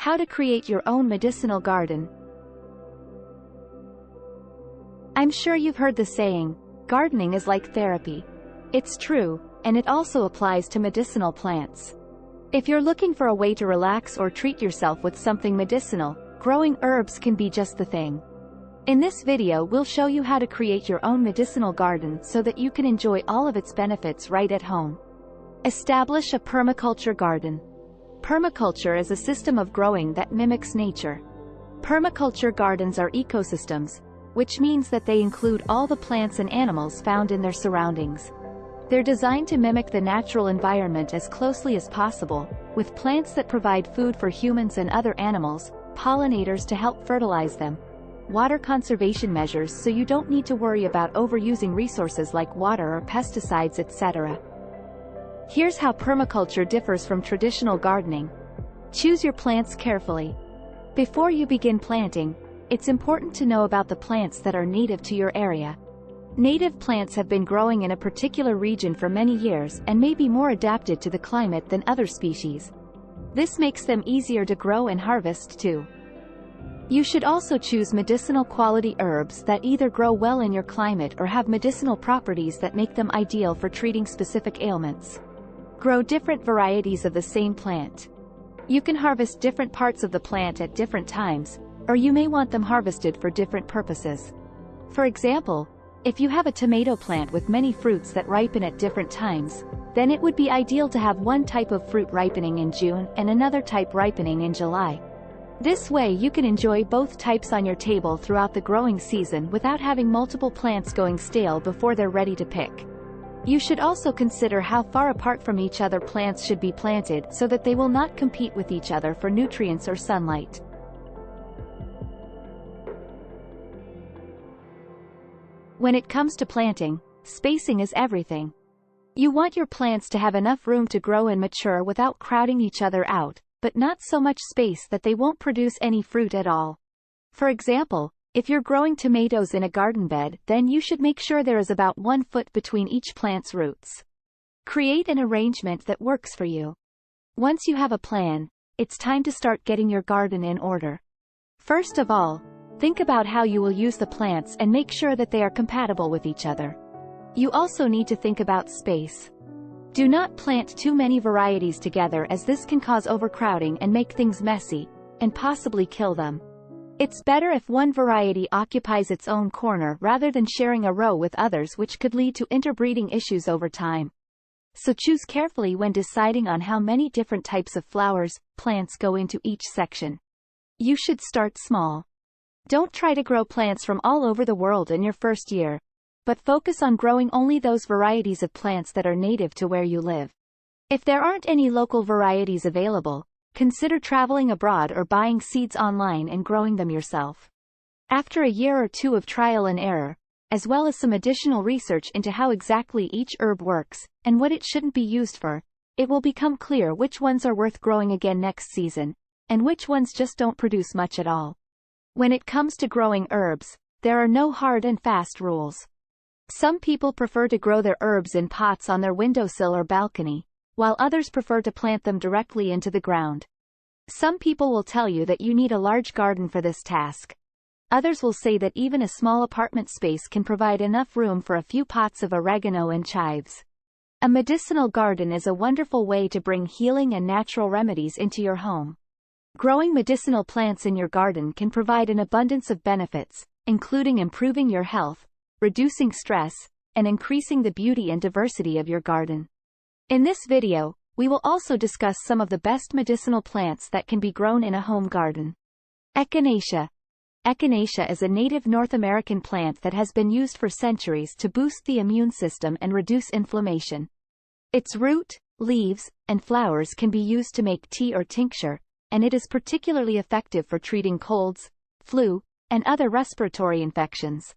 How to create your own medicinal garden. I'm sure you've heard the saying, gardening is like therapy. It's true, and it also applies to medicinal plants. If you're looking for a way to relax or treat yourself with something medicinal, growing herbs can be just the thing. In this video we'll show you how to create your own medicinal garden so that you can enjoy all of its benefits right at home. Establish a permaculture garden. Permaculture is a system of growing that mimics nature. Permaculture gardens are ecosystems, which means that they include all the plants and animals found in their surroundings. They're designed to mimic the natural environment as closely as possible, with plants that provide food for humans and other animals, pollinators to help fertilize them, water conservation measures so you don't need to worry about overusing resources like water or pesticides, etc. Here's how permaculture differs from traditional gardening. Choose your plants carefully. Before you begin planting, it's important to know about the plants that are native to your area. Native plants have been growing in a particular region for many years and may be more adapted to the climate than other species. This makes them easier to grow and harvest too. You should also choose medicinal quality herbs that either grow well in your climate or have medicinal properties that make them ideal for treating specific ailments. Grow different varieties of the same plant. You can harvest different parts of the plant at different times, or you may want them harvested for different purposes. For example, if you have a tomato plant with many fruits that ripen at different times, then it would be ideal to have one type of fruit ripening in June and another type ripening in July. This way you can enjoy both types on your table throughout the growing season without having multiple plants going stale before they're ready to pick. You should also consider how far apart from each other plants should be planted so that they will not compete with each other for nutrients or sunlight. When it comes to planting, spacing is everything. You want your plants to have enough room to grow and mature without crowding each other out, but not so much space that they won't produce any fruit at all. For example, if you're growing tomatoes in a garden bed, then you should make sure there is about 1 foot between each plant's roots. Create an arrangement that works for you. Once you have a plan, it's time to start getting your garden in order. First of all, think about how you will use the plants and make sure that they are compatible with each other. You also need to think about space. Do not plant too many varieties together, as this can cause overcrowding and make things messy, and possibly kill them. It's better if one variety occupies its own corner rather than sharing a row with others, which could lead to interbreeding issues over time. So choose carefully when deciding on how many different types of flowers, plants go into each section. You should start small. Don't try to grow plants from all over the world in your first year, but focus on growing only those varieties of plants that are native to where you live. If there aren't any local varieties available, consider traveling abroad or buying seeds online and growing them yourself. After a year or two of trial and error, as well as some additional research into how exactly each herb works, and what it shouldn't be used for, it will become clear which ones are worth growing again next season, and which ones just don't produce much at all. When it comes to growing herbs, there are no hard and fast rules. Some people prefer to grow their herbs in pots on their windowsill or balcony, while others prefer to plant them directly into the ground. Some people will tell you that you need a large garden for this task. Others will say that even a small apartment space can provide enough room for a few pots of oregano and chives. A medicinal garden is a wonderful way to bring healing and natural remedies into your home. Growing medicinal plants in your garden can provide an abundance of benefits, including improving your health, reducing stress, and increasing the beauty and diversity of your garden. In this video, we will also discuss some of the best medicinal plants that can be grown in a home garden. Echinacea. Echinacea is a native North American plant that has been used for centuries to boost the immune system and reduce inflammation. Its root, leaves, and flowers can be used to make tea or tincture, and it is particularly effective for treating colds, flu, and other respiratory infections.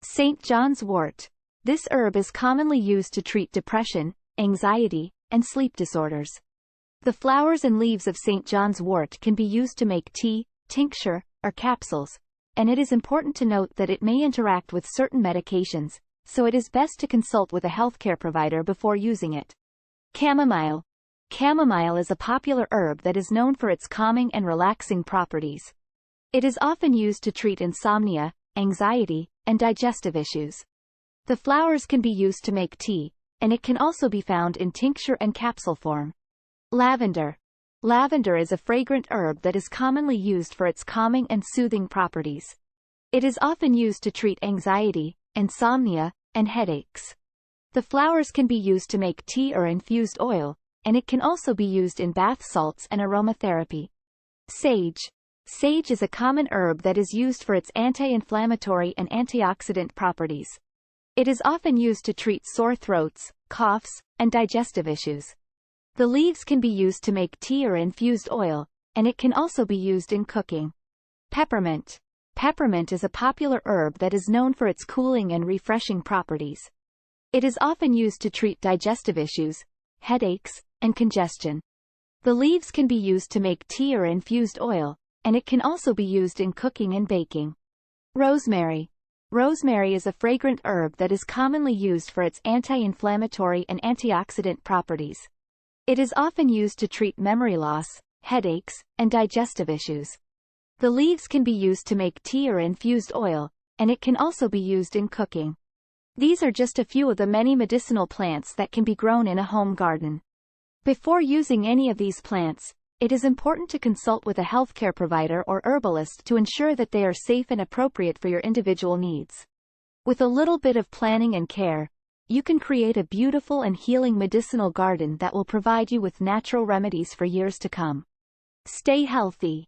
St. John's wort. This herb is commonly used to treat depression, anxiety, and sleep disorders. The flowers and leaves of St. John's wort can be used to make tea, tincture, or capsules, and it is important to note that it may interact with certain medications, so it is best to consult with a healthcare provider before using it. Chamomile. Chamomile is a popular herb that is known for its calming and relaxing properties. It is often used to treat insomnia, anxiety, and digestive issues. The flowers can be used to make tea, and it can also be found in tincture and capsule form. Lavender. Lavender is a fragrant herb that is commonly used for its calming and soothing properties. It is often used to treat anxiety, insomnia, and headaches. The flowers can be used to make tea or infused oil, and it can also be used in bath salts and aromatherapy. Sage. Sage is a common herb that is used for its anti-inflammatory and antioxidant properties. It is often used to treat sore throats, coughs, and digestive issues. The leaves can be used to make tea or infused oil, and it can also be used in cooking. Peppermint. Peppermint is a popular herb that is known for its cooling and refreshing properties. It is often used to treat digestive issues, headaches, and congestion. The leaves can be used to make tea or infused oil, and it can also be used in cooking and baking. Rosemary. Rosemary is a fragrant herb that is commonly used for its anti-inflammatory and antioxidant properties. It is often used to treat memory loss, headaches, and digestive issues. The leaves can be used to make tea or infused oil, and it can also be used in cooking. These are just a few of the many medicinal plants that can be grown in a home garden. Before using any of these plants, it is important to consult with a healthcare provider or herbalist to ensure that they are safe and appropriate for your individual needs. With a little bit of planning and care, you can create a beautiful and healing medicinal garden that will provide you with natural remedies for years to come. Stay healthy.